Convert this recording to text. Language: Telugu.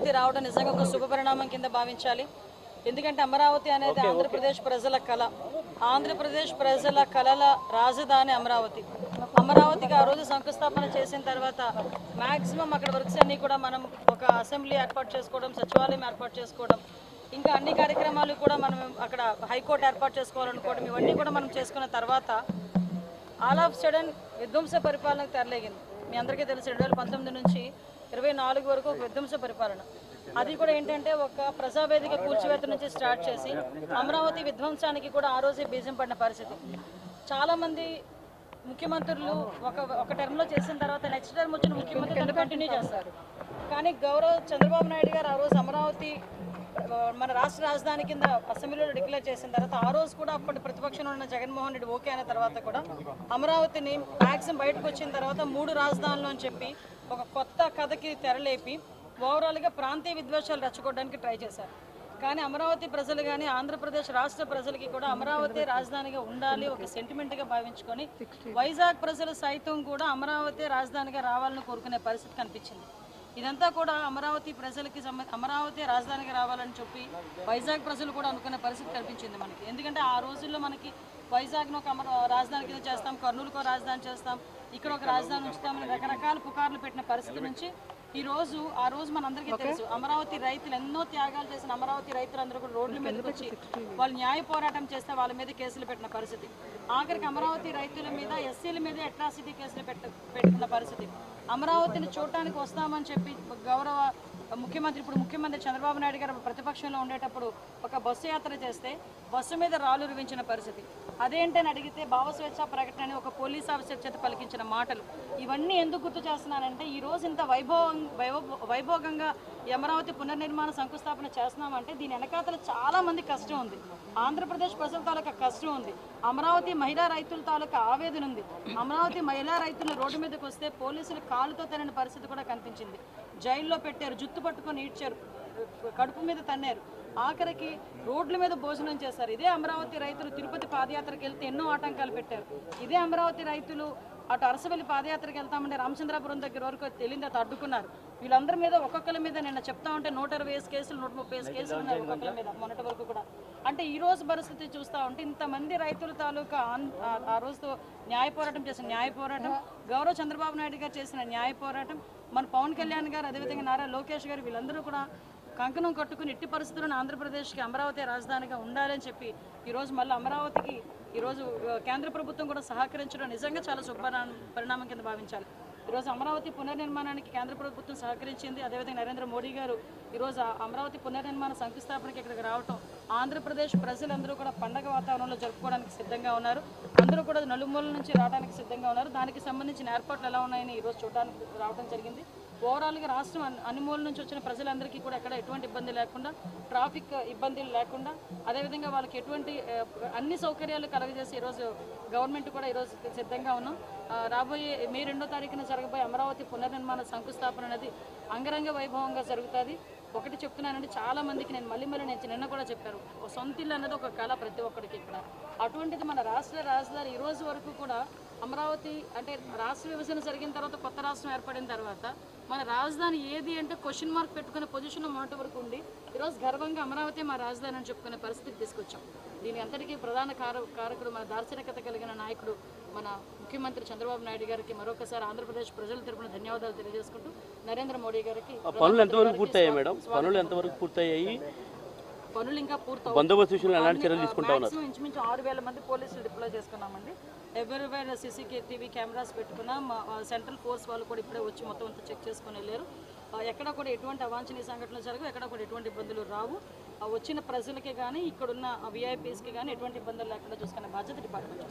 అమరావతి రావడం నిజంగా ఒక శుభ పరిణామం కింద భావించాలి. ఎందుకంటే అమరావతి అనేది ఆంధ్రప్రదేశ్ ప్రజల కళ. ఆంధ్రప్రదేశ్ ప్రజల కళల రాజధాని అమరావతి. అమరావతికి ఆ రోజు శంకుస్థాపన చేసిన తర్వాత మ్యాక్సిమం అక్కడ వర్క్స్ అన్నీ కూడా మనం ఒక అసెంబ్లీ ఏర్పాటు చేసుకోవడం, సచివాలయం ఏర్పాటు చేసుకోవడం, ఇంకా అన్ని కార్యక్రమాలు కూడా మనం అక్కడ హైకోర్టు ఏర్పాటు చేసుకోవాలనుకోవడం, ఇవన్నీ కూడా మనం చేసుకున్న తర్వాత ఆల్ ఆఫ్ సడన్ విధ్వంస పరిపాలనకు తెరలేగింది. మీ అందరికీ తెలుసు 2019 నుంచి 24 వరకు ఒక విధ్వంస పరిపాలన. అది కూడా ఏంటంటే ఒక ప్రజావేదిక కూల్చివేత నుంచి స్టార్ట్ చేసి అమరావతి విధ్వంసానికి కూడా ఆ రోజే బీజం పడిన పరిస్థితి. చాలామంది ముఖ్యమంత్రులు ఒక టర్మ్లో చేసిన తర్వాత నెక్స్ట్ టర్మ్ వచ్చిన ముఖ్యమంత్రి కంటిన్యూ చేస్తారు. కానీ గౌరవ చంద్రబాబు నాయుడు గారు ఆ రోజు అమరావతి మన రాష్ట్ర రాజధాని కింద అసెంబ్లీలో డిక్లేర్ చేసిన తర్వాత ఆ రోజు కూడా అప్పటి ప్రతిపక్షంలో ఉన్న జగన్మోహన్ రెడ్డి ఓకే అయిన తర్వాత కూడా అమరావతిని మ్యాక్సిమం బయటకు వచ్చిన తర్వాత 3 రాజధానులు అని చెప్పి ఒక కొత్త కథకి తెరలేపి ఓవరాల్గా ప్రాంతీయ విద్వేషాలు రెచ్చగొట్టడానికి ట్రై చేశారు. కానీ అమరావతి ప్రజలు కానీ ఆంధ్రప్రదేశ్ రాష్ట్ర ప్రజలకి కూడా అమరావతి రాజధానిగా ఉండాలి ఒక సెంటిమెంట్గా భావించుకొని వైజాగ్ ప్రజలు సైతం కూడా అమరావతి రాజధానిగా రావాలని కోరుకునే పరిస్థితి కనిపించింది. ఇదంతా కూడా అమరావతి ప్రజలకి అమరావతి రాజధానిగా రావాలని చెప్పి వైజాగ్ ప్రజలు కూడా అనుకునే పరిస్థితి కనిపించింది మనకి. ఎందుకంటే ఆ రోజుల్లో మనకి వైజాగ్ను ఒక రాజధాని కింద చేస్తాం, కర్నూలుకో రాజధాని చేస్తాం, ఇక్కడ ఒక రాజధాని ఉంచుతామని రకరకాల పుకార్లు పెట్టిన పరిస్థితి నుంచి ఆ రోజు మనందరికీ తెలుసు అమరావతి రైతులు ఎన్నో త్యాగాలు చేసిన అమరావతి రైతులందరూ కూడా రోడ్ల మీదకి వచ్చి వాళ్ళు న్యాయ పోరాటం చేస్తే వాళ్ళ మీద కేసులు పెట్టిన పరిస్థితి. ఆఖరికి అమరావతి రైతుల మీద ఎస్సీల మీద అట్రాసిటీ కేసులు పెట్టుకున్న పరిస్థితి. అమరావతిని చూడటానికి వస్తామని చెప్పి గౌరవ ముఖ్యమంత్రి చంద్రబాబు నాయుడు గారు ప్రతిపక్షంలో ఉండేటప్పుడు ఒక బస్సు యాత్ర చేస్తే బస్సు మీద రాళ్ళు రువించిన పరిస్థితి. అదేంటని అడిగితే భావస్వేచ్ఛ ప్రకటన అని ఒక పోలీస్ ఆఫీసర్ చేత పలికించిన మాటలు. ఇవన్నీ ఎందుకు గుర్తు చేస్తున్నానంటే ఈ రోజు ఇంత వైభోగంగా అమరావతి పునర్నిర్మాణ శంకుస్థాపన చేస్తున్నామంటే దీని వెనకాతల చాలా మంది కష్టం ఉంది. ఆంధ్రప్రదేశ్ ప్రజల తాలూకా కష్టం ఉంది. అమరావతి మహిళా రైతుల తాలూకా ఆవేదన ఉంది. అమరావతి మహిళా రైతులు రోడ్డు మీదకి వస్తే పోలీసులు కాలుతో తరిన పరిస్థితి కూడా కనిపించింది. జైల్లో పెట్టారు, జుత్తు పట్టుకొని ఈడ్చారు, కడుపు మీద తన్నారు, ఆఖరికి రోడ్ల మీద భోజనం చేశారు. ఇదే అమరావతి రైతులు తిరుపతి పాదయాత్రకు వెళ్తే ఎన్నో ఆటంకాలు పెట్టారు. ఇదే అమరావతి రైతులు అటు అరసవల్లి పాదయాత్రకు వెళ్తామంటే రామచంద్రాపురం దగ్గర వరకు తెలియదు అటు అడ్డుకున్నారు. వీళ్ళందరి మీద ఒక్కొక్కరి మీద నిన్న చెప్తా ఉంటే 120 కేసులు 130 కేసులు ఉన్నారు ఒక్కొక్కరి మీద మొన్నటి వరకు కూడా. అంటే ఈ రోజు పరిస్థితి చూస్తూ ఉంటే ఇంతమంది రైతుల తాలూకా ఆ రోజుతో న్యాయ పోరాటం చేసిన న్యాయ పోరాటం, గౌరవ చంద్రబాబు నాయుడు గారు చేసిన న్యాయ పోరాటం, మన పవన్ కళ్యాణ్ గారు, అదేవిధంగా నారా లోకేష్ గారు వీళ్ళందరూ కూడా కంకణం కట్టుకుని ఎట్టి పరిస్థితులను ఆంధ్రప్రదేశ్కి అమరావతి రాజధానిగా ఉండాలని చెప్పి ఈరోజు మళ్ళీ అమరావతికి ఈరోజు కేంద్ర ప్రభుత్వం కూడా సహకరించడం నిజంగా చాలా శుభ పరిణామం కింద భావించాలి. ఈరోజు అమరావతి పునర్నిర్మాణానికి కేంద్ర ప్రభుత్వం సహకరించింది. అదేవిధంగా నరేంద్ర మోడీ గారు ఈరోజు అమరావతి పునర్నిర్మాణ శంకుస్థాపనకి ఇక్కడికి రావటం ఆంధ్రప్రదేశ్ ప్రజలందరూ కూడా పండగ వాతావరణంలో జరుపుకోవడానికి సిద్ధంగా ఉన్నారు. అందరూ కూడా నలుమూలల నుంచి రావడానికి సిద్ధంగా ఉన్నారు. దానికి సంబంధించిన ఏర్పాట్లు ఎలా ఉన్నాయని ఈరోజు చూడడానికి రావడం జరిగింది. ఓవరాల్గా రాష్ట్రం అన్ని మూల నుంచి వచ్చిన ప్రజలందరికీ కూడా ఎక్కడ ఎటువంటి ఇబ్బంది లేకుండా, ట్రాఫిక్ ఇబ్బందులు లేకుండా, అదేవిధంగా వాళ్ళకి ఎటువంటి అన్ని సౌకర్యాలు కలగజేసి ఈరోజు గవర్నమెంట్ కూడా ఈరోజు సిద్ధంగా ఉన్నాం. రాబోయే మే 2వ తారీఖున జరగబోయే అమరావతి పునర్నిర్మాణ శంకుస్థాపన అనేది అంగరంగ వైభవంగా జరుగుతుంది. ఒకటి చెప్తున్నానండి, చాలా మందికి నేను మళ్ళీ నిన్న కూడా చెప్పారు, సొంత ఇల్లు అనేది ఒక కళ ప్రతి ఒక్కరికి ఇక్కడ. అటువంటిది మన రాష్ట్ర రాజధాని ఈ రోజు వరకు కూడా అమరావతి అంటే రాష్ట్ర విభజన జరిగిన తర్వాత కొత్త రాష్ట్రం ఏర్పడిన తర్వాత మన రాజధాని ఏది అంటే క్వశ్చన్ మార్క్ పెట్టుకునే పొజిషన్లో మొన్నటి వరకు ఉండి ఈరోజు గర్వంగా అమరావతి మా రాజధాని అని చెప్పుకునే పరిస్థితికి తీసుకొచ్చాం. దీని అంతటికీ ప్రధాన కారకుడు మన దార్శనికత కలిగిన నాయకుడు మన ముఖ్యమంత్రి చంద్రబాబు నాయుడు గారికి మరొకసారి ఆంధ్రప్రదేశ్ ప్రజల తరపున ధన్యవాదాలు తెలియజేసుకుంటూ నరేంద్ర మోడీ గారికి పనులు ఎంతవరకు పూర్తయ్యాయి మేడం? పనులు ఎంతవరకు పూర్తయ్యాయి? పనులు ఇంకా పూర్తవుతాయి. బందోబస్తు విషయంలో ఎలాంటి చర్యలు తీసుకుంటా ఉన్నారు? ఇంచుమించు 6000 మంది పోలీసులు డిప్లాయ్ చేసుకున్నామండి. ఎవరివైనా CCTV కెమెరాస్ పెట్టుకున్నాం. సెంట్రల్ ఫోర్స్ వాళ్ళు కూడా ఇప్పుడే వచ్చి మొత్తం అంతా చెక్ చేసుకుని వెళ్ళారు. ఎక్కడ కూడా ఎటువంటి అవాంఛనీయ సంఘటనలు జరగవు, ఎక్కడ కూడా ఎటువంటి ఇబ్బందులు రావు. వచ్చిన ప్రజలకి కానీ ఇక్కడున్న VIPస్కి కానీ ఎటువంటి ఇబ్బందులు లేకుండా చూసుకునే బాధ్యత డిపార్ట్మెంట్.